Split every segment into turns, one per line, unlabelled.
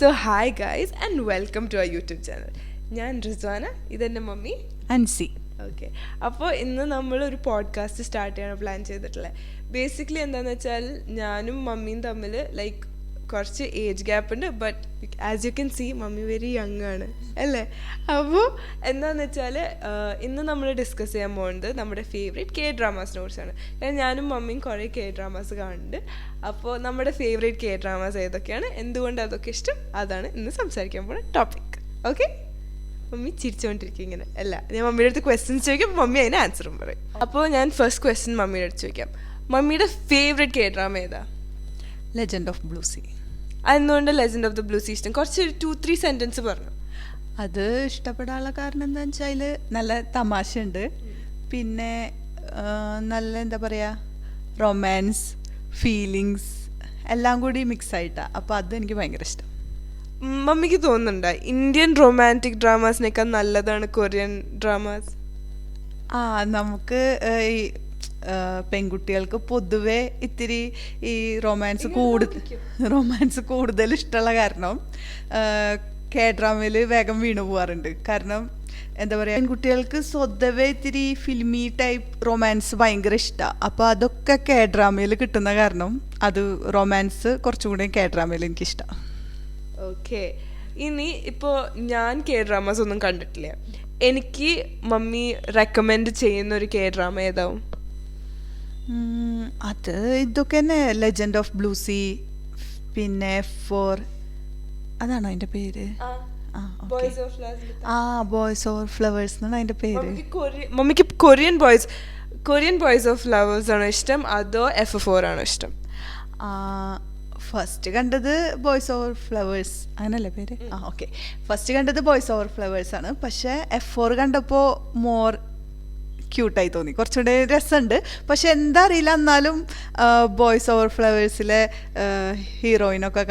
So hi guys and welcome to our YouTube channel. ഞാൻ റിസ്വാന, ഇതെൻ്റെ mummy
Ansi.
Okay, അപ്പോൾ ഇന്ന് നമ്മളൊരു പോഡ്കാസ്റ്റ് സ്റ്റാർട്ട് ചെയ്യാൻ പ്ലാൻ ചെയ്തിട്ടുള്ളത്. ബേസിക്കലി എന്താണെന്ന് വെച്ചാൽ ഞാനും മമ്മിയും തമ്മിൽ ലൈക്ക് കുറച്ച് ഏജ് ഗ്യാപ്പ് ഉണ്ട്. But as you can see mummy very young ആണ് അല്ലേ. അപ്പോൾ എന്താണെന്ന് വെച്ചാൽ ഇന്ന് നമ്മൾ ഡിസ്കസ് ചെയ്യാൻ പോകുന്നത് നമ്മുടെ ഫേവറേറ്റ് കെ ഡ്രാമാസിനെ കുറിച്ചാണ്. കാരണം ഞാനും മമ്മിയും കുറേ കെ ഡ്രാമാസ് കാണുന്നുണ്ട്. അപ്പോൾ നമ്മുടെ ഫേവറേറ്റ് കെ ഡ്രാമാസ് ഏതൊക്കെയാണ്, എന്തുകൊണ്ട് അതൊക്കെ ഇഷ്ടം, അതാണ് ഇന്ന് സംസാരിക്കാൻ പോകുന്ന ടോപ്പിക്. ഓക്കെ, മമ്മി ചിരിച്ചുകൊണ്ടിരിക്കും ഇങ്ങനെ. അല്ല, ഞാൻ മമ്മിയുടെ അടുത്ത് ക്വസ്റ്റ്യൻസ് ചോദിക്കും, മമ്മി അതിന് ആൻസറും പറയും. അപ്പോൾ ഞാൻ ഫസ്റ്റ് ക്വസ്റ്റ്യൻ മമ്മിയുടെ അടുത്ത് ചോദിക്കാം. മമ്മിയുടെ ഫേവറേറ്റ് കെ ഡ്രാമ ഏതാ?
Legend of blue sea.
അതെന്തുകൊണ്ട് legend of the blue sea ഇഷ്ടം? കുറച്ച് 2-3 സെൻറ്റൻസ് പറഞ്ഞു.
അത് ഇഷ്ടപ്പെടാനുള്ള കാരണം എന്താണെന്ന് വെച്ചാൽ നല്ല തമാശയുണ്ട്, പിന്നെ നല്ല എന്താ പറയുക, റൊമാൻസ്, ഫീലിങ്സ് എല്ലാം കൂടി മിക്സ് ആയിട്ടാണ്. അപ്പോൾ അത് എനിക്ക് ഭയങ്കര ഇഷ്ടം.
മമ്മിക്ക് തോന്നുന്നുണ്ടോ ഇന്ത്യൻ റൊമാൻറ്റിക് ഡ്രാമാസിനേക്കാൾ നല്ലതാണ് കൊറിയൻ ഡ്രാമാസ്?
നമുക്ക് ഈ പെൺകുട്ടികൾക്ക് പൊതുവെ ഇത്തിരി ഈ റൊമാൻസ് കൂടുതൽ ഇഷ്ടമുള്ള കാരണം കെ ഡ്രാമയിൽ വേഗം വീണു പോകാറുണ്ട്. കാരണം എന്താ പറയുക, പെൺകുട്ടികൾക്ക് സ്വതവേ ഇത്തിരി ഫിലിമി ടൈപ്പ് റൊമാൻസ് ഭയങ്കര ഇഷ്ടമാണ്. അപ്പോൾ അതൊക്കെ കെ ഡ്രാമയിൽ കിട്ടുന്ന കാരണം അത് റൊമാൻസ് കുറച്ചും കൂടി കെ ഡ്രാമയിൽ എനിക്കിഷ്ടമാണ്.
ഓക്കെ, ഇനി ഇപ്പോൾ ഞാൻ കെ ഡ്രാമാസ് ഒന്നും കണ്ടിട്ടില്ല. എനിക്ക് മമ്മി റെക്കമെൻഡ് ചെയ്യുന്ന ഒരു കെ ഡ്രാമ ഏതാവും?
അത് ഇതൊക്കെ തന്നെ, ലെജൻഡ് ഓഫ് ബ്ലൂ സീ, പിന്നെ അതാണോ അതിൻ്റെ പേര്? ബോയ്സ് ഓവർ ഫ്ലവേഴ്സ് എന്നാണ് അതിൻ്റെ പേര്.
മമ്മിക്ക് കൊറിയൻ ബോയ്സ് ഓഫ് ഫ്ലവേഴ്സ് ആണോ ഇഷ്ടം, അതോ F4 ആണോ ഇഷ്ടം?
ഫസ്റ്റ് കണ്ടത് ബോയ്സ് ഓവർ ഫ്ലവേഴ്സ്, അങ്ങനല്ലേ പേര്? ഓക്കെ, ഫസ്റ്റ് കണ്ടത് ബോയ്സ് ഓവർ ഫ്ലവേഴ്സ് ആണ്. പക്ഷേ F4 കണ്ടപ്പോൾ മോർ ക്യൂട്ടായി തോന്നി, കുറച്ചുകൂടെ രസമുണ്ട്. പക്ഷെ എന്താ അറിയില്ല, എന്നാലും ബോയ്സ് ഓവർ ഫ്ലവേഴ്സിലെ ഹീറോയിനൊക്കെ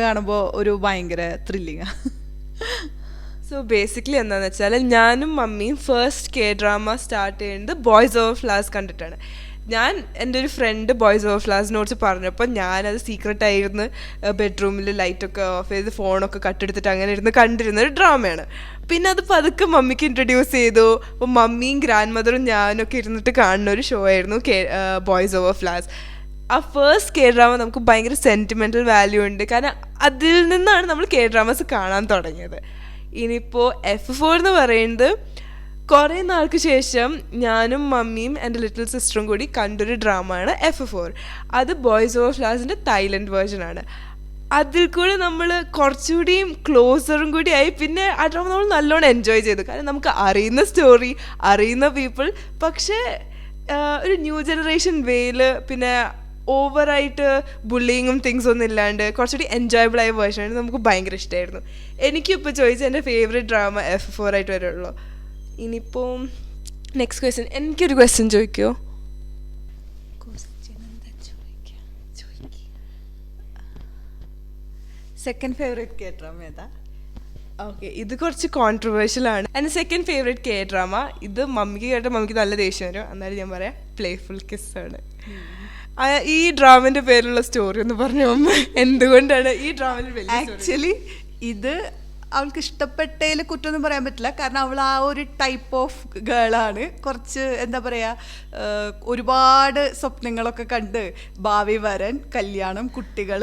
കാണുമ്പോൾ ഒരു ഭയങ്കര ത്രില്ലിങ്ങാണ്.
സോ ബേസിക്കലി എന്താണെന്ന് വെച്ചാൽ ഞാനും മമ്മിയും ഫസ്റ്റ് കെ ഡ്രാമ സ്റ്റാർട്ട് ചെയ്യുന്നത് ബോയ്സ് ഓവർ ഫ്ലവേഴ്സ് കണ്ടിട്ടാണ്. ഞാൻ എൻ്റെ ഒരു ഫ്രണ്ട് ബോയ്സ് ഓവർ ഫ്ലവേഴ്സിനോട് പറഞ്ഞപ്പോൾ ഞാനത് സീക്രട്ടായിരുന്നു ബെഡ്റൂമിൽ ലൈറ്റൊക്കെ ഓഫ് ചെയ്ത് ഫോണൊക്കെ കട്ടെടുത്തിട്ട് അങ്ങനെ ഇരുന്ന് കണ്ടിരുന്ന ഒരു ഡ്രാമയാണ്. പിന്നെ അത് പതുക്കെ മമ്മിക്ക് ഇൻട്രൊഡ്യൂസ് ചെയ്തു. അപ്പോൾ മമ്മിയും ഗ്രാൻഡ് മദറും ഞാനൊക്കെ ഇരുന്നിട്ട് കാണുന്ന ഒരു ഷോ ആയിരുന്നു ബോയ്സ് ഓവർ ഫ്ലവേഴ്സ്. ആ ഫസ്റ്റ് കെ ഡ്രാമ നമുക്ക് ഭയങ്കര സെൻറ്റിമെൻ്റൽ വാല്യൂ ഉണ്ട്, കാരണം അതിൽ നിന്നാണ് നമ്മൾ കെ ഡ്രാമാസ് കാണാൻ തുടങ്ങിയത്. ഇനിയിപ്പോൾ F4 എന്ന് പറയുന്നത് കുറേ നാൾക്ക് ശേഷം ഞാനും മമ്മിയും എൻ്റെ ലിറ്റിൽ സിസ്റ്ററും കൂടി കണ്ടൊരു ഡ്രാമയാണ് F4. അത് ബോയ്സ് ഓവർ ഫ്ലവേഴ്സിൻ്റെ തായ്ലൻഡ് വേർഷനാണ്. അതിൽ കൂടി നമ്മൾ കുറച്ചുകൂടിയും ക്ലോസറും കൂടി ആയി. പിന്നെ ആ ഡ്രാമ നമ്മൾ നല്ലോണം എൻജോയ് ചെയ്തു, കാരണം നമുക്ക് അറിയുന്ന സ്റ്റോറി, അറിയുന്ന പീപ്പിൾ, പക്ഷേ ഒരു ന്യൂ ജനറേഷൻ വേയിൽ, പിന്നെ ഓവറായിട്ട് ബുള്ളിങ്ങും തിങ്സ് ഒന്നും ഇല്ലാണ്ട് കുറച്ചുകൂടി എൻജോയബിൾ ആയ വേർഷനാണ്. നമുക്ക് ഭയങ്കര ഇഷ്ടമായിരുന്നു. എനിക്കിപ്പോൾ ചോദിച്ചാൽ എൻ്റെ ഫേവറേറ്റ് ഡ്രാമ F4 ആയിട്ട് വരുള്ളൂ. ഇനിയിപ്പോൾ നെക്സ്റ്റ് ക്വസ്റ്റ്യൻ, എനിക്കൊരു ക്വസ്റ്റ്യൻ ചോദിക്കുമോ?
സെക്കൻഡ് ഫേവറേറ്റ് കെ ഡ്രാമ ഏതാ?
ഓക്കെ, ഇത് കുറച്ച് കോൺട്രവേഴ്ഷ്യൽ ആണ്. എൻ്റെ സെക്കൻഡ് ഫേവറേറ്റ് കെ ഡ്രാമ, ഇത് മമ്മിക്ക് കേട്ടാൽ മമ്മിക്ക് നല്ല ദേഷ്യം വരും, എന്നാലും ഞാൻ പറയാം, പ്ലേഫുൾ കിസ്സാണ്. ഈ ഡ്രാമൻ്റെ പേരിലുള്ള സ്റ്റോറി ഒന്ന് പറഞ്ഞു മമ്മ, എന്തുകൊണ്ടാണ് ഈ ഡ്രാമയിൽ?
ആക്ച്വലി ഇത് അവൾക്ക് ഇഷ്ടപ്പെട്ടതിൽ കുറ്റമൊന്നും പറയാൻ പറ്റില്ല, കാരണം അവൾ ആ ഒരു ടൈപ്പ് ഓഫ് ഗേളാണ്. കുറച്ച് എന്താ പറയുക, ഒരുപാട് സ്വപ്നങ്ങളൊക്കെ കണ്ട് ഭാവി വരൻ, കല്യാണം, കുട്ടികൾ,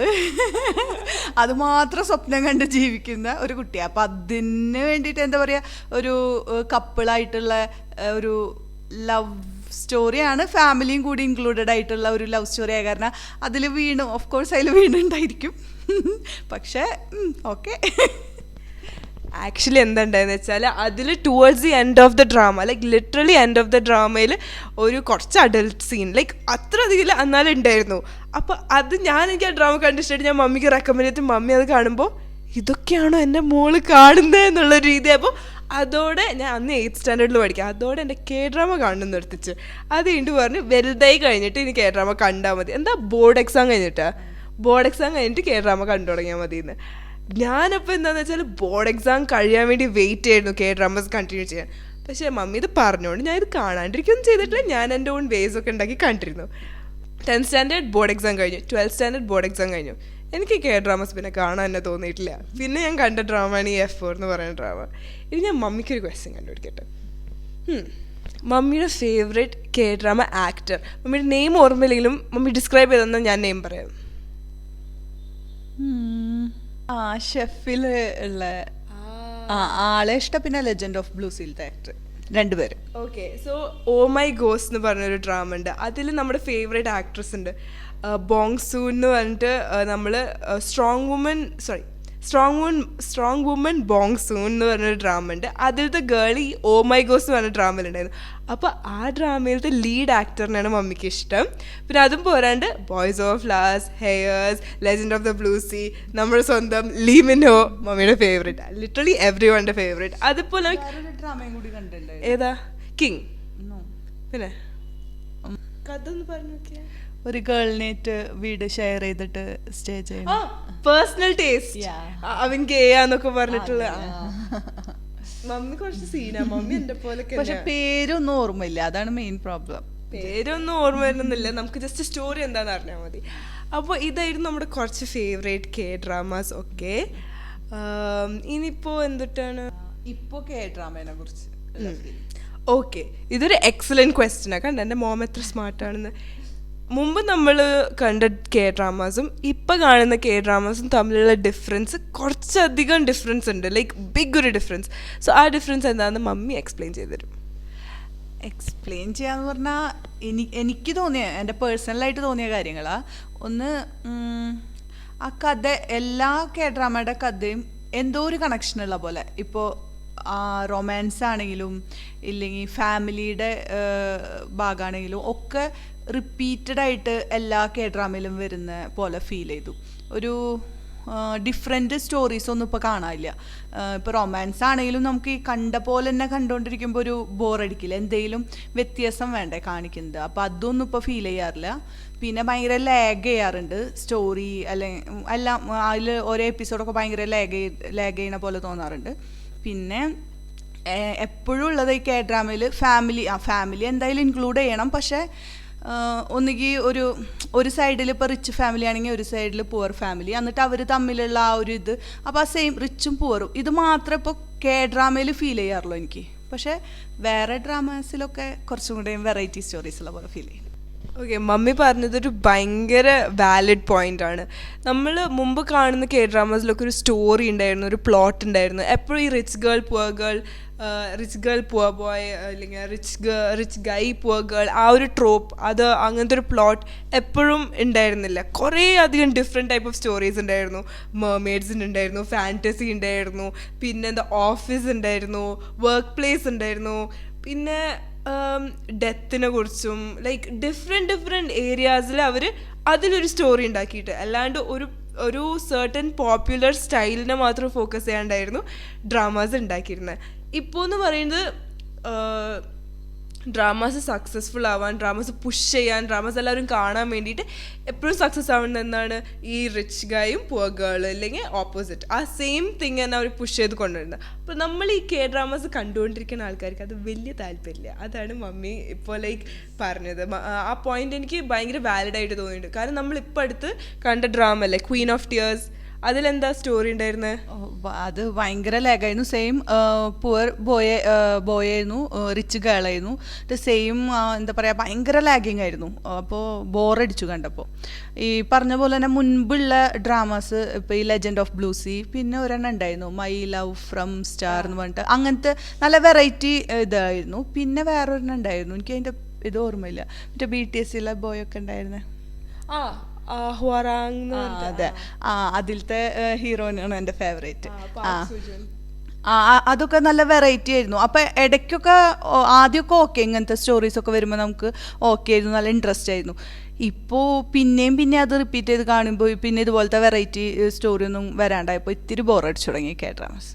അതുമാത്രം സ്വപ്നം കണ്ട് ജീവിക്കുന്ന ഒരു കുട്ടിയാണ്. അപ്പം അതിന് വേണ്ടിയിട്ട് എന്താ പറയുക, ഒരു കപ്പിളായിട്ടുള്ള ഒരു ലവ് സ്റ്റോറിയാണ്, ഫാമിലിയും കൂടി ഇൻക്ലൂഡഡ് ആയിട്ടുള്ള ഒരു ലവ് സ്റ്റോറി ആയ കാരണം അതിൽ ഓഫ് കോഴ്സ് അതിൽ വീണുണ്ടായിരിക്കും. പക്ഷേ ഓക്കെ,
ആക്ച്വലി എന്തുണ്ടായെന്ന് വെച്ചാൽ അതിൽ towards the end of the drama, like literally end of the ഡ്രാമയിൽ ഒരു കുറച്ച് അഡൽട്ട് സീൻ, ലൈക്ക് അത്ര അധികം എന്നാലും ഉണ്ടായിരുന്നു. അപ്പോൾ അത് എനിക്ക് ആ ഡ്രാമ കണ്ടിട്ട് ഞാൻ മമ്മിക്ക് റെക്കമെൻഡ് ചെയ്തിട്ട് മമ്മി അത് കാണുമ്പോൾ ഇതൊക്കെയാണോ എൻ്റെ മോള് കാണുന്നത് എന്നുള്ളൊരു രീതി. അപ്പോൾ അതോടെ ഞാൻ അന്ന് 8th സ്റ്റാൻഡേർഡിൽ പഠിക്കുക, അതോടെ എൻ്റെ കെ ഡ്രാമ കാണുന്നു നിർത്തിച്ച്. അത് കഴിഞ്ഞിട്ട് പറഞ്ഞ് വലുതായി കഴിഞ്ഞിട്ട് ഇനി കെ ഡ്രാമ കണ്ടാൽ മതി, എന്താ ബോർഡ് എക്സാം കഴിഞ്ഞിട്ട് കെ ഡ്രാമ കണ്ടു തുടങ്ങിയാൽ മതി എന്ന്. ഞാനപ്പോൾ എന്താണെന്ന് വെച്ചാൽ ബോർഡ് എക്സാം കഴിയാൻ വേണ്ടി വെയിറ്റ് ചെയ്യായിരുന്നു കെ ഡ്രാമാസ് കണ്ടിന്യൂ ചെയ്യാൻ. പക്ഷേ മമ്മി ഇത് പറഞ്ഞുകൊണ്ട് ഞാൻ ഇത് കാണാണ്ടിരിക്കൊന്നും ചെയ്തിട്ടില്ല, ഞാൻ എൻ്റെ ഓൺ വേസ് ഒക്കെ ഉണ്ടാക്കി കണ്ടിരുന്നു. 10th സ്റ്റാൻഡേർഡ് ബോർഡ് എക്സാം കഴിഞ്ഞു, 12th സ്റ്റാൻഡേർഡ് ബോർഡ് എക്സാം കഴിഞ്ഞു. എനിക്ക് കെ ഡ്രാമാസ് പിന്നെ കാണാൻ തന്നെ തോന്നിയിട്ടില്ല. പിന്നെ ഞാൻ കണ്ട ഡ്രാമയാണ് ഈ F4 എന്ന് പറയുന്ന ഡ്രാമ. ഇനി ഞാൻ മമ്മിക്കൊരു ക്വസ്റ്റ്യൻ കണ്ടുപിടിക്കട്ടെ. മമ്മിയുടെ ഫേവറേറ്റ് കെ ഡ്രാമ ആക്ടർ. മമ്മിയുടെ നെയിം ഓർമ്മയില്ലെങ്കിലും മമ്മി ഡിസ്ക്രൈബ് ചെയ്തെന്നാൽ ഞാൻ നെയിം പറയാം.
ഷെഫിൽ ഉള്ള ആളെ ഇഷ്ടം, പിന്നെ ലെജൻഡ് ഓഫ് ബ്ലൂ സീൽത്തെ ആക്ടർ, രണ്ടുപേരും.
ഓക്കെ, സോ ഓ മൈ ഗോസ് എന്ന് പറഞ്ഞൊരു ഡ്രാമ ഉണ്ട്. അതിൽ നമ്മുടെ ഫേവറേറ്റ് ആക്ട്രസ് ഉണ്ട് ബോങ് സൂൺ എന്ന് പറഞ്ഞിട്ട്. നമ്മൾ സ്ട്രോങ് വുമൻ ബോങ് സൂൺ എന്ന് പറഞ്ഞൊരു ഡ്രാമ ഉണ്ട്. അതിലത്തെ ഗേൾ ഈ ഓ മൈ ഗോസ് എന്ന് പറഞ്ഞ ഡ്രാമയിലുണ്ടായിരുന്നു. അപ്പോൾ ആ ഡ്രാമയിലത്തെ ലീഡ് ആക്ടറിനാണ് മമ്മിക്ക് ഇഷ്ടം. പിന്നെ അതും പോരാണ്ട് boys of flowers, heirs, legend of the blue sea, നമ്മുടെ സ്വന്തം ലീ മിൻ ഹോ മമ്മിയുടെ ഫേവറേറ്റ്, ലിറ്ററലി എവ്രി വണ്ടെ ഫേവറേറ്റ്. അതിപ്പോൾ ഏതാ? കിങ്. പിന്നെ കഥ ഒന്ന് പറഞ്ഞു നോക്കിയാ.
ഒരു ഗേളിനേറ്റ് വീട് ഷെയർ ചെയ്തിട്ട് സ്റ്റേ ചെയ്യുന്നു.
പേഴ്സണൽ ടേസ്റ്റ്, അവൻ ഗേ ആന്നൊക്കെ പറഞ്ഞിട്ടുള്ള. മമ്മി കുറച്ച് സീനാ. മമ്മി എന്റെ പോലെ.
പക്ഷെ പേരൊന്നും ഓർമ്മയില്ല, അതാണ് മെയിൻ പ്രോബ്ലം.
പേരൊന്നും ഓർമ്മ വരുന്നില്ല, നമുക്ക് ജസ്റ്റ് സ്റ്റോറി എന്താന്ന് അറിഞ്ഞാൽ മതി. അപ്പോൾ ഇതായിരുന്നു നമ്മുടെ കുറച്ച് ഫേവറേറ്റ് കെ ഡ്രാമാസ്. ഓക്കെ, ഇനിയിപ്പോ എന്തിട്ടാണ്
ഇപ്പോ കെ ഡ്രാമേനെ കുറിച്ച്?
ഓക്കെ, ഇതൊരു എക്സലന്റ് ക്വസ്റ്റ്യനാണ്. കണ്ട എൻ്റെ മോം എത്ര സ്മാർട്ടാണെന്ന്. മുമ്പ് നമ്മൾ കണ്ട കെ ഡ്രാമാസും ഇപ്പം കാണുന്ന കെ ഡ്രാമാസും തമ്മിലുള്ള ഡിഫറൻസ് കുറച്ചധികം ഡിഫറൻസ് ഉണ്ട്, ലൈക്ക് ബിഗ് ഒരു ഡിഫറൻസ്. സോ ആ ഡിഫറൻസ് എന്താണെന്ന് മമ്മി എക്സ്പ്ലെയിൻ ചെയ്ത് തരും.
എക്സ്പ്ലെയിൻ ചെയ്യാന്ന് പറഞ്ഞാൽ എനിക്ക് തോന്നിയ, എൻ്റെ പേഴ്സണലായിട്ട് തോന്നിയ കാര്യങ്ങളാണ്. ഒന്ന്, ആ കഥ, എല്ലാ കെ ഡ്രാമയുടെ കഥയും എന്തോ ഒരു കണക്ഷനുള്ള പോലെ. ഇപ്പോൾ റൊമാൻസ് ആണെങ്കിലും ഇല്ലെങ്കിൽ ഫാമിലിയുടെ ഭാഗമാണെങ്കിലും ഒക്കെ റിപ്പീറ്റഡ് ആയിട്ട് എല്ലാ കെ ഡ്രാമയിലും വരുന്ന പോലെ ഫീൽ ചെയ്തു. ഒരു ഡിഫറെൻറ്റ് സ്റ്റോറീസ് ഒന്നും ഇപ്പോൾ കാണാനില്ല. ഇപ്പോൾ റൊമാൻസ് ആണെങ്കിലും നമുക്ക് ഈ കണ്ട പോലെ തന്നെ കണ്ടുകൊണ്ടിരിക്കുമ്പോൾ ഒരു ബോറടിക്കില്ല, എന്തെങ്കിലും വ്യത്യാസം വേണ്ടേ കാണിക്കുന്നത്. അപ്പോൾ അതൊന്നും ഇപ്പോൾ ഫീൽ ചെയ്യാറില്ല. പിന്നെ ഭയങ്കര ലാഗ് ചെയ്യാറുണ്ട് സ്റ്റോറി, അല്ലെങ്കിൽ എല്ലാം അതിൽ ഓരോ എപ്പിസോഡൊക്കെ ഭയങ്കര ലാഗ് ചെയ്യണ പോലെ തോന്നാറുണ്ട്. പിന്നെ എപ്പോഴും ഉള്ളത് ഈ കെ ഡ്രാമയിൽ ഫാമിലി എന്തായാലും ഇൻക്ലൂഡ് ചെയ്യണം. പക്ഷേ ഒന്നുകിൽ ഒരു സൈഡിൽ ഇപ്പോൾ റിച്ച് ഫാമിലി ആണെങ്കിൽ ഒരു സൈഡിൽ പുവർ ഫാമിലി, എന്നിട്ട് അവർ തമ്മിലുള്ള ആ ഒരു ഇത്, അപ്പോൾ ആ സെയിം റിച്ചും പുവറും ഇത് മാത്രമേ ഇപ്പോൾ കെ ഡ്രാമയിൽ ഫീൽ ചെയ്യാറുള്ളൂ എനിക്ക്. പക്ഷേ വേറെ ഡ്രാമാസിലൊക്കെ കുറച്ചും കൂടെ വെറൈറ്റി സ്റ്റോറീസ് ഉള്ള പോലെ ഫീൽ ചെയ്യും.
ഓക്കെ, മമ്മി പറഞ്ഞതൊരു ഭയങ്കര വാലിഡ് പോയിന്റ് ആണ്. നമ്മൾ മുമ്പ് കാണുന്ന കെ ഡ്രാമാസിലൊക്കെ ഒരു സ്റ്റോറി ഉണ്ടായിരുന്നു, ഒരു പ്ലോട്ട് ഉണ്ടായിരുന്നു. എപ്പോഴും ഈ റിച്ച് ഗേൾ പുവർ ബോയ്, അല്ലെങ്കിൽ റിച്ച് ഗൈ പുവർ ഗേൾ, ആ ഒരു ട്രോപ്പ്, അത് അങ്ങനത്തെ ഒരു പ്ലോട്ട് എപ്പോഴും ഉണ്ടായിരുന്നില്ല. കുറേ അധികം ഡിഫറെൻറ്റ് ടൈപ്പ് ഓഫ് സ്റ്റോറീസ് ഉണ്ടായിരുന്നു. മെർമെയ്ഡ്സിന് ഉണ്ടായിരുന്നു, ഫാൻറ്റസി ഉണ്ടായിരുന്നു, പിന്നെ എന്താ ഓഫീസ് ഉണ്ടായിരുന്നു, വർക്ക് പ്ലേസ് ഉണ്ടായിരുന്നു, പിന്നെ ഡെത്തിനെ കുറിച്ചും, ലൈക്ക് ഡിഫറെൻറ്റ് ഏരിയാസിൽ അവർ അതിലൊരു സ്റ്റോറി ഉണ്ടാക്കിയിട്ട്, അല്ലാണ്ട് ഒരു സർട്ടൻ പോപ്പുലർ സ്റ്റൈലിനെ മാത്രം ഫോക്കസ് ചെയ്യാണ്ടായിരുന്നു ഡ്രാമാസ് ഉണ്ടാക്കിയിരുന്നത്. ഇപ്പോൾ എന്ന് പറയുന്നത് ഡ്രാമാസ് സക്സസ്ഫുൾ ആവാൻ, ഡ്രാമാസ് പുഷ് ചെയ്യാൻ, ഡ്രാമാസ് എല്ലാവരും കാണാൻ വേണ്ടിയിട്ട് എപ്പോഴും സക്സസ് ആവുന്നത് എന്താണ്? ഈ റിച്ച് ഗായും പുവർ ഗേൾ, അല്ലെങ്കിൽ ഓപ്പോസിറ്റ് ആ സെയിം തിങ് തന്നെ അവർ പുഷ് ചെയ്ത് കൊണ്ടുവരുന്നത്. അപ്പോൾ നമ്മൾ ഈ കെ ഡ്രാമാസ് കണ്ടുകൊണ്ടിരിക്കുന്ന ആൾക്കാർക്ക് അത് വലിയ താല്പര്യമില്ല. അതാണ് മമ്മി ഇപ്പോൾ ലൈക്ക് പറഞ്ഞത്. ആ പോയിന്റ് എനിക്ക് ഭയങ്കര വാലിഡായിട്ട് തോന്നിയിട്ടുണ്ട്. കാരണം നമ്മളിപ്പോൾ അടുത്ത് കണ്ട ഡ്രാമ അല്ലേ ക്വീൻ ഓഫ് ടിയേഴ്സ്, അതിലെന്താ സ്റ്റോറി ഉണ്ടായിരുന്നത്?
അത് ഭയങ്കര ലാഗായിരുന്നു. സെയിം പുവർ ബോയായിരുന്നു, റിച്ച് ഗേളായിരുന്നു. സെയിം എന്താ പറയുക, ഭയങ്കര ലാഗിങ് ആയിരുന്നു. അപ്പോൾ ബോറടിച്ചു കണ്ടപ്പോൾ. ഈ പറഞ്ഞ പോലെ തന്നെ മുൻപുള്ള ഡ്രാമാസ്, ഇപ്പോൾ ഈ ലെജൻഡ് ഓഫ് ബ്ലൂ സീ, പിന്നെ ഒരെണ്ണം ഉണ്ടായിരുന്നു മൈ ലവ് ഫ്രം സ്റ്റാർ എന്ന് പറഞ്ഞിട്ട്, അങ്ങനത്തെ നല്ല വെറൈറ്റി ഇതായിരുന്നു. പിന്നെ വേറൊരെണ്ണം ഉണ്ടായിരുന്നു, എനിക്ക് അതിൻ്റെ ഇത് ഓർമ്മയില്ല, മറ്റേ BTS ബോയൊക്കെ ഉണ്ടായിരുന്നേ. അതെ, അതിലത്തെ ഹീറോയിനാണ് എൻ്റെ ഫേവറേറ്റ്. അതൊക്കെ നല്ല വെറൈറ്റി ആയിരുന്നു. അപ്പം ഇടയ്ക്കൊക്കെ ആദ്യമൊക്കെ ഓക്കെ, ഇങ്ങനത്തെ സ്റ്റോറീസൊക്കെ വരുമ്പോൾ നമുക്ക് ഓക്കെ ആയിരുന്നു, നല്ല ഇൻട്രസ്റ്റ് ആയിരുന്നു. ഇപ്പോൾ പിന്നെ അത് റിപ്പീറ്റ് ചെയ്ത് കാണുമ്പോൾ പിന്നെ ഇതുപോലത്തെ വെറൈറ്റി സ്റ്റോറി ഒന്നും വരാണ്ടായപ്പോൾ ഇത്തിരി ബോറടിച്ചു തുടങ്ങി കെ ഡ്രാമാസ്.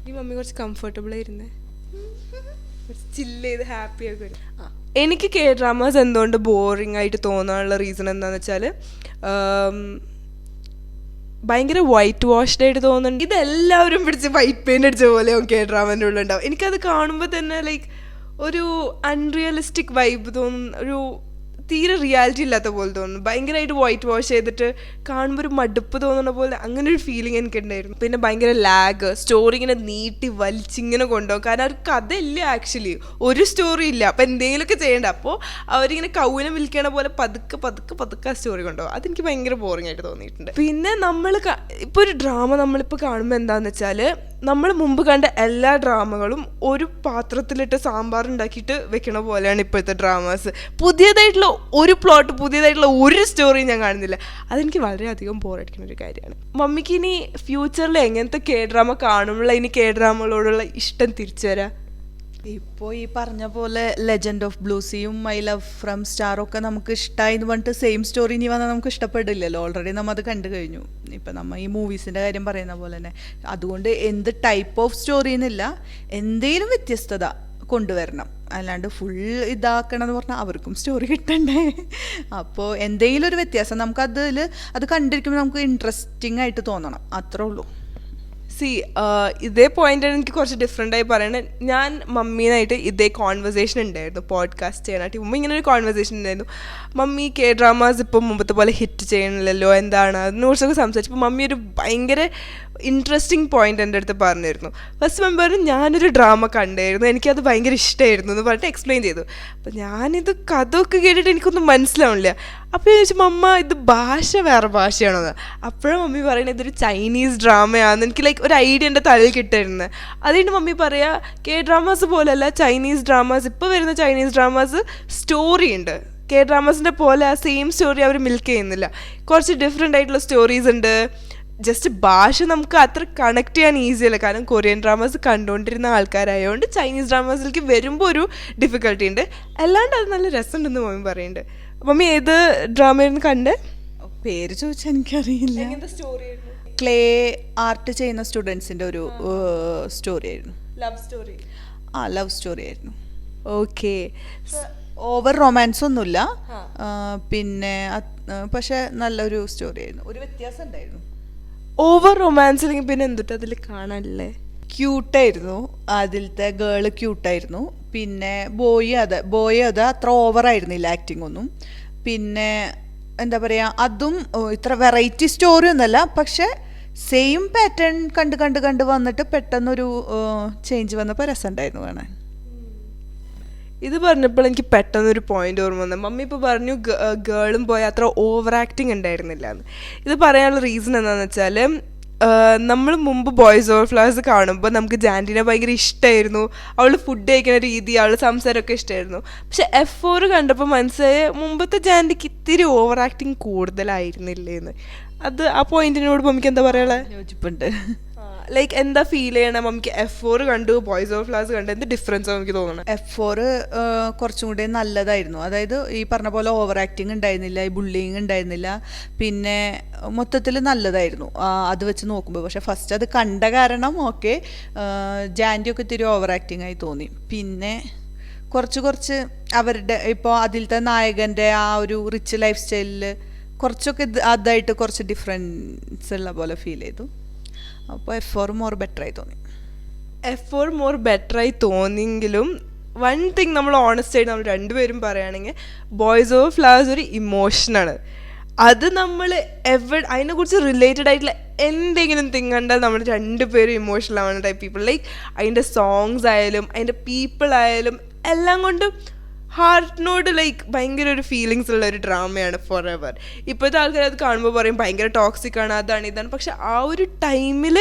ഈ മമ്മി കുറച്ച് കംഫർട്ടബിൾ ആയിരുന്നേ, ചില്ല് ചെയ്ത് ഹാപ്പി ആക്കി വരും. എനിക്ക് കെ ഡ്രാമാസ് എന്തുകൊണ്ട് ബോറിംഗ് ആയിട്ട് തോന്നാനുള്ള റീസൺ എന്താണെന്ന് വെച്ചാൽ ഭയങ്കര വൈറ്റ് വാഷ്ഡ് ആയിട്ട് തോന്നുന്നുണ്ട്. ഇതെല്ലാവരും പിടിച്ച് വൈറ്റ് പെയിൻ്റ് അടിച്ച പോലെയാവും കെ ഡ്രാമേൻ്റെ ഉള്ളിൽ ഉണ്ടാവും. എനിക്കത് കാണുമ്പോൾ തന്നെ ലൈക്ക് ഒരു അൺറിയലിസ്റ്റിക് വൈബ് തോന്നുന്നു, ഒരു തീരെ റിയാലിറ്റി ഇല്ലാത്ത പോലെ തോന്നുന്നു. ഭയങ്കരമായിട്ട് വൈറ്റ് വാഷ് ചെയ്തിട്ട് കാണുമ്പോൾ ഒരു മടുപ്പ് തോന്നുന്ന പോലെ അങ്ങനെ ഒരു ഫീലിംഗ് എനിക്കുണ്ടായിരുന്നു. പിന്നെ ഭയങ്കര ലാഗ്, സ്റ്റോറി ഇങ്ങനെ നീട്ടി വലിച്ചിങ്ങനെ കൊണ്ടുപോകും. കാരണം ഒരു കഥയില്ല, ആക്ച്വലി ഒരു സ്റ്റോറി ഇല്ല. അപ്പം എന്തെങ്കിലുമൊക്കെ ചെയ്യേണ്ട. അപ്പോൾ അവരിങ്ങനെ കൗവിനെ വിൽക്കണ പോലെ പതുക്കെ പതുക്കെ പതുക്കെ ആ സ്റ്റോറി കൊണ്ടുപോകും. അതെനിക്ക് ഭയങ്കര ബോറിംഗ് ആയിട്ട് തോന്നിയിട്ടുണ്ട്. പിന്നെ നമ്മൾ ഇപ്പോൾ ഒരു ഡ്രാമ നമ്മളിപ്പോൾ കാണുമ്പോൾ എന്താണെന്ന് വെച്ചാൽ, നമ്മൾ മുമ്പ് കണ്ട എല്ലാ ഡ്രാമകളും ഒരു പാത്രത്തിലിട്ട് സാമ്പാർ ഉണ്ടാക്കിയിട്ട് വെക്കണ പോലെയാണ് ഇപ്പോഴത്തെ ഡ്രാമാസ്. പുതിയതായിട്ടുള്ള ഒരു പ്ലോട്ട്, പുതിയതായിട്ടുള്ള ഒരു സ്റ്റോറി ഞാൻ കാണുന്നില്ല. അതെനിക്ക് വളരെയധികം ബോറടിക്കുന്ന ഒരു കാര്യമാണ്. മമ്മിക്ക് ഇനി ഫ്യൂച്ചറിൽ എങ്ങനത്തെ കെ ഡ്രാമ കാണുമ്പോൾ ഇനി കെ ഡ്രാമകളോടുള്ള ഇഷ്ടം തിരിച്ചു വരാം?
ഇപ്പോൾ ഈ പറഞ്ഞ പോലെ ലെജൻഡ് ഓഫ് ബ്ലൂസിയും മൈ ലവ് ഫ്രം സ്റ്റാറും ഒക്കെ നമുക്ക് ഇഷ്ടമായി എന്ന് പറഞ്ഞിട്ട് സെയിം സ്റ്റോറി ഇനി വന്നാൽ നമുക്ക് ഇഷ്ടപ്പെടില്ലല്ലോ. ഓൾറെഡി നമ്മൾ അത് കണ്ടു കഴിഞ്ഞു. ഇപ്പം നമ്മൾ ഈ മൂവീസിൻ്റെ കാര്യം പറയുന്ന പോലെ തന്നെ. അതുകൊണ്ട് എന്ത് ടൈപ്പ് ഓഫ് സ്റ്റോറി എന്നില്ല, എന്തെങ്കിലും വ്യത്യസ്തത കൊണ്ടുവരണം. അല്ലാണ്ട് ഫുൾ ഇതാക്കണം എന്ന് പറഞ്ഞാൽ അവർക്കും സ്റ്റോറി കിട്ടണ്ടേ. അപ്പോൾ എന്തെങ്കിലും ഒരു വ്യത്യാസം നമുക്കതിൽ അത് കണ്ടിരിക്കുമ്പോൾ നമുക്ക് ഇൻട്രസ്റ്റിംഗ് ആയിട്ട് തോന്നണം, അത്രേ ഉള്ളൂ.
ഇതേ പോയിന്റാണ് എനിക്ക് കുറച്ച് ഡിഫറെൻ്റ് ആയി പറയണത്. ഞാൻ മമ്മീനായിട്ട് ഇതേ കോൺവെർസേഷൻ ഉണ്ടായിരുന്നു പോഡ്കാസ്റ്റ് ചെയ്യാനായിട്ട്. മുമ്പ് ഇങ്ങനെ ഒരു കോൺവെർസേഷൻ ഉണ്ടായിരുന്നു. മമ്മി കെ ഡ്രാമാസ് ഇപ്പം മുമ്പത്തെ പോലെ ഹിറ്റ് ചെയ്യണില്ലല്ലോ, എന്താണ് അതിനെക്കുറിച്ചൊക്കെ സംസാരിച്ചപ്പോൾ മമ്മി ഒരു ഭയങ്കര ഇൻട്രസ്റ്റിംഗ് പോയിന്റ് എൻ്റെ അടുത്ത് പറഞ്ഞിരുന്നു. ഫസ്റ്റ് മെമ്പർ ഞാനൊരു ഡ്രാമ കണ്ടായിരുന്നു, എനിക്കത് ഭയങ്കര ഇഷ്ടമായിരുന്നു എന്ന് പറഞ്ഞിട്ട് എക്സ്പ്ലെയിൻ ചെയ്തു. അപ്പം ഞാനിത് കഥയൊക്കെ കേട്ടിട്ട് എനിക്കൊന്നും മനസ്സിലാവണില്ല. അപ്പോൾ ഞാൻ ചോദിച്ചു, മമ്മ ഇത് ഭാഷ വേറെ ഭാഷയാണോന്ന്. അപ്പോഴും മമ്മി പറയുന്നത് ഇതൊരു ചൈനീസ് ഡ്രാമയാണെന്ന്. എനിക്ക് ലൈക്ക് ഒരു ഐഡിയ എൻ്റെ തലയിൽ കിട്ടായിരുന്നു. അതുകൊണ്ട് മമ്മി പറയാ കെ ഡ്രാമാസ് പോലെയല്ല ചൈനീസ് ഡ്രാമാസ്, ഇപ്പോൾ വരുന്ന ചൈനീസ് ഡ്രാമാസ് സ്റ്റോറി ഉണ്ട്. കെ ഡ്രാമാസിൻ്റെ പോലെ ആ സെയിം സ്റ്റോറി അവർ മിൽക്ക് ചെയ്യുന്നില്ല. കുറച്ച് ഡിഫറെൻ്റ് ആയിട്ടുള്ള സ്റ്റോറീസ് ഉണ്ട്. ജസ്റ്റ് ഭാഷ നമുക്ക് അത്ര കണക്ട് ചെയ്യാൻ ഈസി അല്ല. കാരണം കൊറിയൻ ഡ്രാമാസ് കണ്ടുകൊണ്ടിരുന്ന ആൾക്കാരായതുകൊണ്ട് ചൈനീസ് ഡ്രാമാസിലേക്ക് വരുമ്പോൾ ഒരു ഡിഫിക്കൽട്ടി ഉണ്ട്. അല്ലാണ്ട് അത് നല്ല രസമുണ്ടെന്ന് മമ്മി പറയുന്നുണ്ട്. മമ്മി ഏത് ഡ്രാമയായിരുന്നു കണ്ടേ?
പേര് ചോദിച്ചാൽ എനിക്കറിയില്ല. ക്ലേ ആർട്ട് ചെയ്യുന്ന സ്റ്റുഡൻസിൻ്റെ ഒരു സ്റ്റോറി ആയിരുന്നു. ലവ് സ്റ്റോറി ആയിരുന്നു.
ഓക്കെ.
ഓവർ റൊമാൻസ് ഒന്നുമില്ല, പിന്നെ പക്ഷെ നല്ലൊരു സ്റ്റോറി ആയിരുന്നു. ഒരു വ്യത്യാസം ഉണ്ടായിരുന്നു.
ഓവർ റൊമാൻസ് അല്ലെങ്കിൽ പിന്നെ എന്തുട്ട് അതിൽ കാണാനല്ലേ?
ക്യൂട്ടായിരുന്നു, അതിലത്തെ ഗേള് ക്യൂട്ടായിരുന്നു. പിന്നെ ബോയ് അത് അത്ര ഓവറായിരുന്നില്ല ആക്ടിങ് ഒന്നും. പിന്നെ എന്താ പറയുക, അതും ഇത്ര വെറൈറ്റി സ്റ്റോറി ഒന്നുമല്ല, പക്ഷെ സെയിം പാറ്റേൺ കണ്ട് വന്നിട്ട് പെട്ടെന്നൊരു ചേഞ്ച് വന്നപ്പോൾ രസമുണ്ടായിരുന്നു കാണാൻ.
ഇത് പറഞ്ഞപ്പോൾ എനിക്ക് പെട്ടെന്നൊരു പോയിന്റ് ഓർമ്മ വന്നത്. മമ്മി ഇപ്പോൾ പറഞ്ഞു ഗേളും പോയ അത്ര ഓവർ ആക്ടിങ് ഉണ്ടായിരുന്നില്ല എന്ന്. ഇത് പറയാനുള്ള റീസൺ എന്താണെന്ന് വെച്ചാൽ, നമ്മൾ മുമ്പ് ബോയ്സ് ഓവർ ഫ്ലവേഴ്സ് കാണുമ്പോൾ നമുക്ക് ജാൻറ്റിനെ ഭയങ്കര ഇഷ്ടമായിരുന്നു. അവൾ ഫുഡ് കഴിക്കുന്ന രീതി, അവൾ സംസാരമൊക്കെ ഇഷ്ടമായിരുന്നു. പക്ഷെ F4 കണ്ടപ്പോൾ മനസ്സിലായ മുമ്പത്തെ ജാൻറ്റിക്ക് ഇത്തിരി ഓവർ ആക്ടിങ് കൂടുതലായിരുന്നില്ലേന്ന്. അത് ആ പോയിന്റിനോട് മമ്മിക്ക് എന്താ പറയാനുള്ളത്?
യോജിപ്പുണ്ട്.
ലൈക്ക് എന്താ ഫീൽ ചെയ്യണം മമ്മിക്ക്? F4 കണ്ടു ബോയ്സ് ഓവർ ഫ്ലവേഴ്സ് കണ്ടു, എന്ത് ഡിഫറൻസ് നമുക്ക് തോന്നണം?
F4 കുറച്ചും കൂടി നല്ലതായിരുന്നു. അതായത് ഈ പറഞ്ഞ പോലെ ഓവർ ആക്ടിങ് ഉണ്ടായിരുന്നില്ല, ഈ ബുള്ളിങ് ഉണ്ടായിരുന്നില്ല, പിന്നെ മൊത്തത്തിൽ നല്ലതായിരുന്നു അത് വെച്ച് നോക്കുമ്പോൾ. പക്ഷെ ഫസ്റ്റ് അത് കണ്ട കാരണം ഓക്കെ, ജാൻറ്റിയൊക്കെ ഇത്തിരി ഓവർ ആക്ടിങ് ആയി തോന്നി. പിന്നെ കുറച്ച് അവരുടെ ഇപ്പോൾ അതിലത്തെ നായകൻ്റെ ആ ഒരു റിച്ച് ലൈഫ് സ്റ്റൈലിൽ കുറച്ചൊക്കെ അതായിട്ട് കുറച്ച് ഡിഫറൻസ് ഉള്ള പോലെ ഫീൽ ചെയ്തു. അപ്പോൾ F4 മോർ ബെറ്ററായി തോന്നി.
F4 മോർ ബെറ്ററായി തോന്നിയെങ്കിലും വൺ തിങ് നമ്മൾ ഓണസ്റ്റ് ആയിട്ട് നമ്മൾ രണ്ടുപേരും പറയുകയാണെങ്കിൽ ബോയ്സ് ഓവർ ഫ്ലവേഴ്സ് ഒരു ഇമോഷനാണ്. അത് നമ്മൾ അതിനെക്കുറിച്ച് റിലേറ്റഡ് ആയിട്ടുള്ള എന്തെങ്കിലും തിങ് കണ്ടാൽ നമ്മൾ രണ്ടുപേരും ഇമോഷണൽ ആവുന്ന ടൈപ്പ് പീപ്പിൾ. ലൈക്ക് അതിൻ്റെ സോങ്സ് ആയാലും അതിൻ്റെ പീപ്പിൾ ആയാലും എല്ലാം കൊണ്ടും ഹാർട്ടിനോട് ലൈക്ക് ഭയങ്കര ഒരു ഫീലിങ്സ് ഉള്ള ഒരു ഡ്രാമയാണ് ഫോർ എവർ. ഇപ്പോഴത്തെ ആൾക്കാർ അത് കാണുമ്പോൾ പറയും ഭയങ്കര ടോക്സിക് ആണ്, അതാണ് ഇതാണ്. പക്ഷെ ആ ഒരു ടൈമിൽ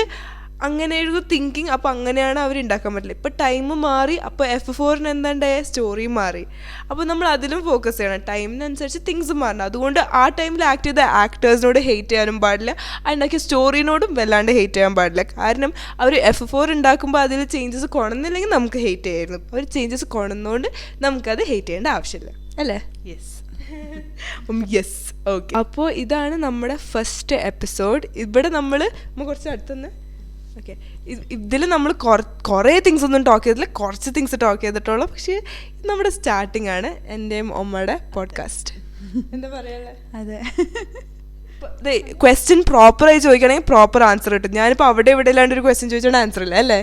അങ്ങനെയായിരുന്നു തിങ്കിങ്. അപ്പോൾ അങ്ങനെയാണ് അവർ ഉണ്ടാക്കാൻ പറ്റില്ല. ഇപ്പോൾ ടൈം മാറി, അപ്പോൾ F4 എന്താണ്ടായ സ്റ്റോറി മാറി. അപ്പോൾ നമ്മൾ അതിലും ഫോക്കസ് ചെയ്യണം. ടൈമിനനുസരിച്ച് തിങ്സ് മാറണം. അതുകൊണ്ട് ആ ടൈമിൽ ആക്ട് ചെയ്ത ആക്ടേഴ്സിനോട് ഹെയ്റ്റ് ചെയ്യാനും പാടില്ല, ഉണ്ടാക്കിയ സ്റ്റോറിനോടും വല്ലാണ്ട് ഹെയ്റ്റ് ചെയ്യാൻ പാടില്ല. കാരണം അവർ F4 ഉണ്ടാക്കുമ്പോൾ അതിൽ ചേഞ്ചസ് കൊണ്ടുവന്നില്ലെങ്കിൽ നമുക്ക് ഹെയ്റ്റ് ചെയ്യായിരുന്നു. അവർ ചേഞ്ചസ് കൊണ്ടുവന്നുകൊണ്ട് നമുക്കത് ഹെയ്റ്റ് ചെയ്യേണ്ട ആവശ്യമില്ല, അല്ലേ? Yes okay. അപ്പോൾ ഇതാണ് നമ്മുടെ ഫസ്റ്റ് എപ്പിസോഡ്. ഇവിടെ നമ്മൾ കുറച്ച് അടുത്തുനിന്ന് ഓക്കെ, ഇതിൽ നമ്മൾ കുറേ തിങ്സ് ഒന്നും ടോക്ക് ചെയ്തില്ല, കുറച്ച് തിങ്സ് ടോക്ക് ചെയ്തിട്ടുള്ളൂ. പക്ഷേ ഇത് നമ്മുടെ സ്റ്റാർട്ടിംഗ് ആണ് എൻ്റെയും അമ്മയുടെ പോഡ്കാസ്റ്റ്. എന്താ പറയാ? അതെ, ക്വസ്റ്റ്യൻ പ്രോപ്പറായി ചോദിക്കുകയാണെങ്കിൽ പ്രോപ്പർ ആൻസർ കിട്ടും. ഞാനിപ്പോൾ അവിടെ ഇവിടെ ഇല്ലാണ്ട് ഒരു ക്വസ്റ്റ്യൻ ചോദിച്ചാൽ ആൻസർ ഇല്ല, അല്ലേ?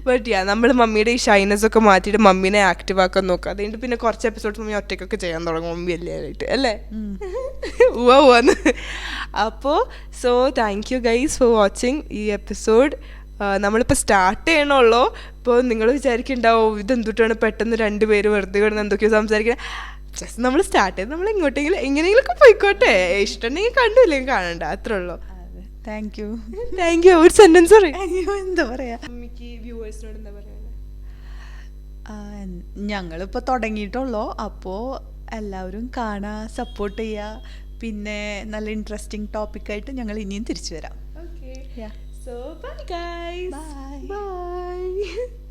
ബട്ട് യാ നമ്മൾ മമ്മിയുടെ ഈ ഷൈനസ് ഒക്കെ മാറ്റിയിട്ട് മമ്മീനെ ആക്റ്റീവ് ആക്കാൻ നോക്കുക. അതുകൊണ്ട് പിന്നെ കുറച്ച് എപ്പിസോഡ്സ് മമ്മി ഒറ്റയ്ക്കൊക്കെ ചെയ്യാൻ തുടങ്ങും, മമ്മി എല്ലാവരായിട്ട് അല്ലേ. ഉവ്വന്ന്. അപ്പോൾ so thank you guys for watching ഈ എപ്പിസോഡ്. നമ്മളിപ്പോൾ സ്റ്റാർട്ട് ചെയ്യണമല്ലോ. ഇപ്പോൾ നിങ്ങൾ വിചാരിക്കുന്നുണ്ടാവും ഇതെന്തുട്ടാണ് പെട്ടെന്ന് രണ്ടുപേര് വെറുതെ കിടന്ന് എന്തൊക്കെയോ സംസാരിക്കുന്നത്. ജസ്റ്റ് നമ്മൾ സ്റ്റാർട്ട് ചെയ്ത് നമ്മൾ എങ്ങോട്ടെങ്കിലും എങ്ങനെയെങ്കിലുമൊക്കെ പോയിക്കോട്ടെ. ഇഷ്ടമുണ്ടെങ്കിൽ കണ്ടു, ഇല്ലെങ്കിൽ കാണണ്ട, അത്രേ ഉള്ളൂ.
Thank you.
Thank you. ഒരു സെന്റൻസ് പറയും.
എന്താ പറയാ,
മമ്മിക്ക് വ്യൂവേഴ്സിനോട് എന്താ പറയാ?
ഞങ്ങളിപ്പോൾ തുടങ്ങിയിട്ടുള്ളൂ. അപ്പോൾ എല്ലാവരും കാണുക, സപ്പോർട്ട് ചെയ്യുക. പിന്നെ നല്ല ഇൻട്രസ്റ്റിംഗ് ടോപ്പിക്കായിട്ട് ഞങ്ങൾ ഇനിയും തിരിച്ചു വരാം.
Okay. So bye guys.
Bye.
Bye.